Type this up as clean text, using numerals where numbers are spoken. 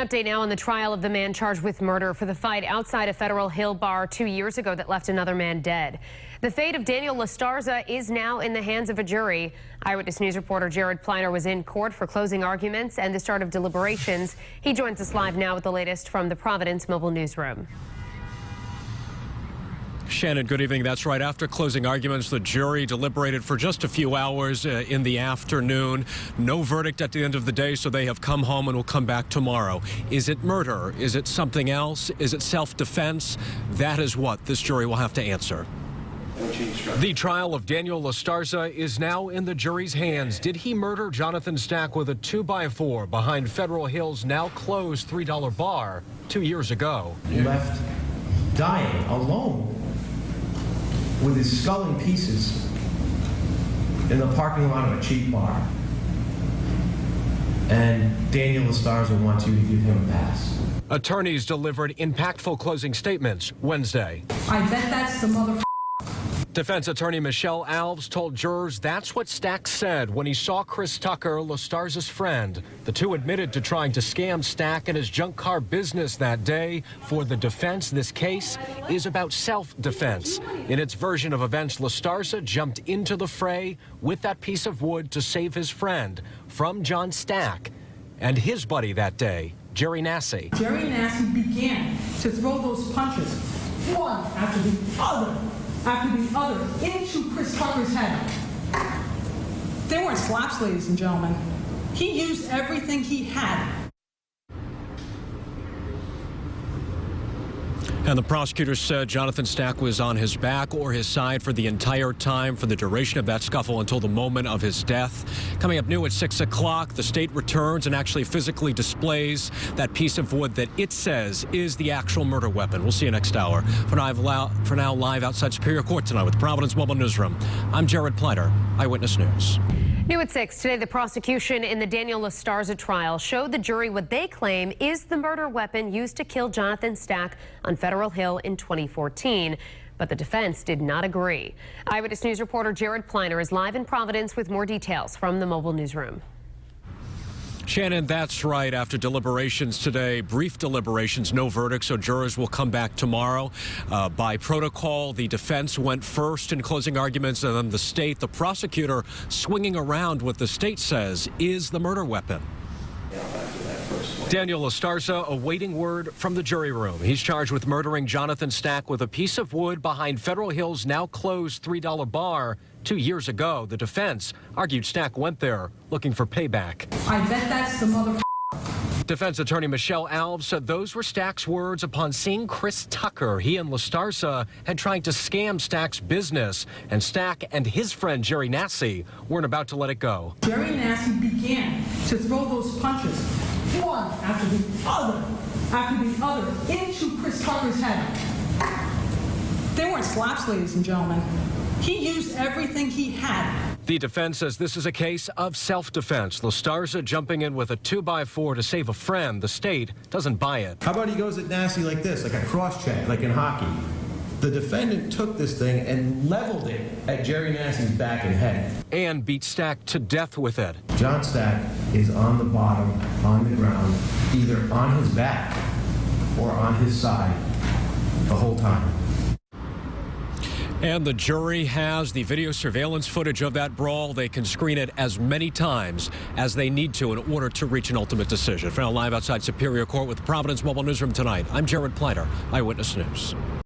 An update now on the trial of the man charged with murder for the fight outside a Federal Hill bar 2 years ago that left another man dead. The fate of Daniel Lastarza is now in the hands of a jury. Eyewitness News reporter Jared Pliner was in court for closing arguments and the start of deliberations. He joins us live now with the latest from the Providence Mobile Newsroom. Shannon, good evening. That's right. After closing arguments, the jury deliberated for just a few hours in the afternoon. No verdict at the end of the day, so they have come home and will come back tomorrow. Is it murder? Is it something else? Is it self-defense? That is what this jury will have to answer. The trial of Daniel Lastarza is now in the jury's hands. Did he murder Jonathan Stack with a 2x4 behind Federal Hill's now closed $3 bar 2 years ago? Left dying alone with his skull in pieces in the parking lot of a cheap bar. And Daniel Lastarza wants you to give him a pass. Attorneys delivered impactful closing statements Wednesday. I bet that's the mother. Defense attorney Michelle Alves told jurors that's what Stack said when he saw Chris Tucker, Lastarza's friend. The two admitted to trying to scam Stack and his junk car business that day. For the defense, this case is about self-defense. In its version of events, Lastarza jumped into the fray with that piece of wood to save his friend from John Stack and his buddy that day, Jerry Nassi. Jerry Nassi began to throw those punches, one after the other, into Chris Tucker's head. They weren't slaps, ladies and gentlemen. He used everything he had. And the prosecutor said Jonathan Stack was on his back or his side for the entire time, for the duration of that scuffle until the moment of his death. Coming up new at 6 o'clock, the state returns and actually physically displays that piece of wood that it says is the actual murder weapon. We'll see you next hour. For now, live outside Superior Court tonight with the Providence Mobile Newsroom, I'm Jared Pliner, Eyewitness News. New at 6 today, the prosecution in the Daniel Lastarza trial showed the jury what they claim is the murder weapon used to kill Jonathan Stack on Federal Hill in 2014. But the defense did not agree. Eyewitness News reporter Jared Pliner is live in Providence with more details from the Mobile Newsroom. Shannon, that's right. After deliberations today, brief deliberations, no verdict, so jurors will come back tomorrow. By protocol, the defense went first in closing arguments, and then the state, the prosecutor, swinging around what the state says is the murder weapon. Daniel Lastarza awaiting word from the jury room. He's charged with murdering Jonathan Stack with a piece of wood behind Federal Hill's now closed $3 bar 2 years ago. The defense argued Stack went there looking for payback. I bet that's the mother. Defense attorney Michelle Alves said those were Stack's words upon seeing Chris Tucker. He and Lastarza had tried to scam Stack's business, and Stack and his friend Jerry Nassi weren't about to let it go. Jerry Nassi began to throw those punches, one after the other, into Chris Tucker's head. They weren't slaps, ladies and gentlemen. He used everything he had. The defense says this is a case of self-defense. Lastarza jumping in with a 2x4 to save a friend. The state doesn't buy it. How about he goes at Nassi like this, like a cross-check, like in hockey? The defendant took this thing and leveled it at Jerry Nassi's back and head. And beat Stack to death with it. John Stack is on the bottom, on the ground, either on his back or on his side the whole time. And the jury has the video surveillance footage of that brawl. They can screen it as many times as they need to in order to reach an ultimate decision. For now, live outside Superior Court with the Providence Mobile Newsroom tonight, I'm Jared Pliner, Eyewitness News.